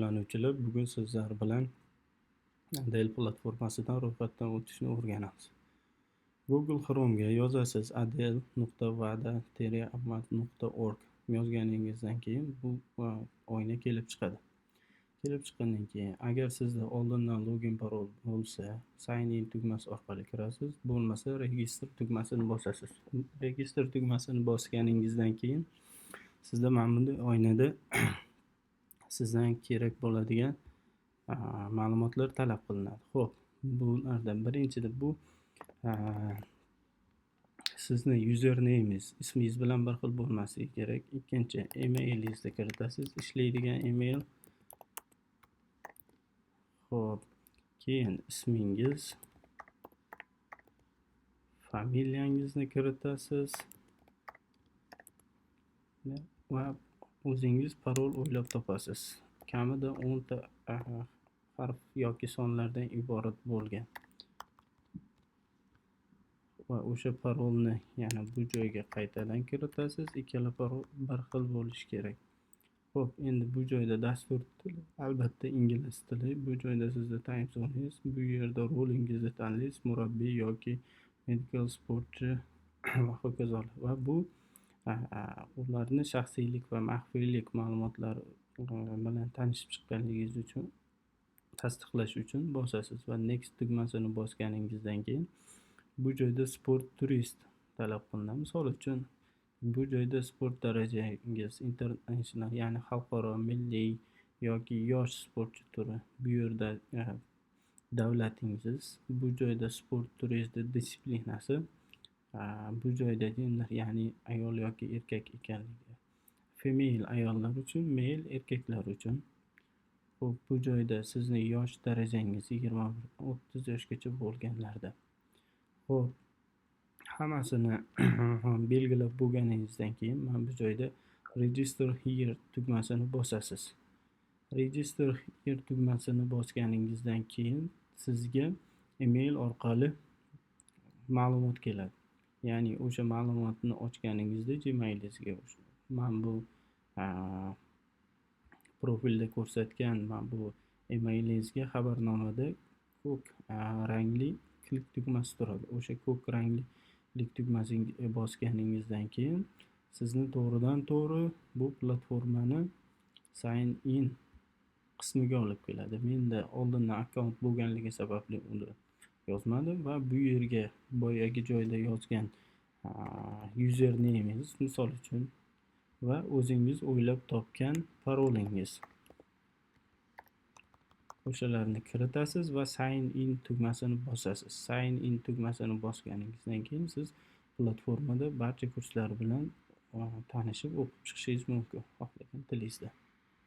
Foydalanuvchilar, bugun sizlar bilan Dell platformasidan ro'yxatdan o'tishni o'rganamiz. Google Chrome'ga yozasiz adel.vada-amat.org yozganingizdan keyin bu oyna kelib chiqadi. Kelib chiqqandan keyin agar sizda oldindan login parol bo'lsa, sign in tugmasi orqali kirasiz, bo'lmasa register tugmasini bosasiz. Register tugmasini bosganingizdan keyin sizda mana bunday oynada sizdan kerak bo'ladigan ma'lumotlar talab qilinadi. Xo'p, bulardan birinchisi bu sizni username'ingiz, ismingiz bilan bir xil bo'lmasligi kerak. Ikkinchi, emailingizni kiritasiz, ishlaydigan email. Xo'p, keyin ismingiz, familiyangizni kiritasiz va o'zingiz parol o'ylab topasiz. Kamida 10 ta harf yoki sonlardan iborat bo'lgan. Va o'sha parolni yana bu joyga qaytadan kiritasiz. Ikkala parol bir xil bo'lishi kerak. Xo'p, endi bu joyda dastur tili, albatta ingliz tili. Bu joyda sizda time zone'ingiz, bu yerda rolingizni tanlaysiz, murabbiy yoki medical sportchi va hokazolar. Va bu ularni shaxsiylik va maxfiylik ma'lumotlari bilan tanishib chiqqanligingiz uchun tasdiqlash uchun bosasiz va next tugmasini bosganingizdan keyin bu joyda sport turist talab qilinadi. Misol uchun bu joyda sport darajangiz international, ya'ni xalqaro, milliy yoki yosh sportchi turi. Bu yerda davlatingiz, bu joyda sport turizmi disiplinasi, bu joyda gender, ya'ni ayol yoki erkak ekanligi. Female ayollar uchun, male erkaklar uchun. Xo'p, bu joyda sizni yosh darajangiz 21-30 yoshgacha bo'lganlarda. Xo'p, hammasini belgilab bo'lganingizdan keyin mana bu joyda register here tugmasini bosasiz. Register here tugmasini bosganingizdan keyin sizga email orqali ma'lumot keladi. Ya'ni o'sha ma'lumotni ochganingizda Gmail'ingizga mana bu profilda ko'rsatgan mana bu emailingizga xabarnomada ko'k rangli klik tugmasi turadi. O'sha ko'k rangli klik tugmasiga bosganingizdan keyin sizni to'g'ridan to'g'ri bu platformani sign in qismiga olib keladi. Menda oldindan akkaunt bo'lganligi sababli uni yozmadim va bu yerga boyagi joyda yozgan username'ingiz misol uchun va o'zingiz o'ylab topgan parolingiz, o'shalarni kiritasiz va sign in tugmasini bosasiz. Sign in tugmasini bosganingizdan keyin siz platformada barcha kurslar bilan tanishib o'qib chiqishingiz mumkin, xohlagan tilingizda.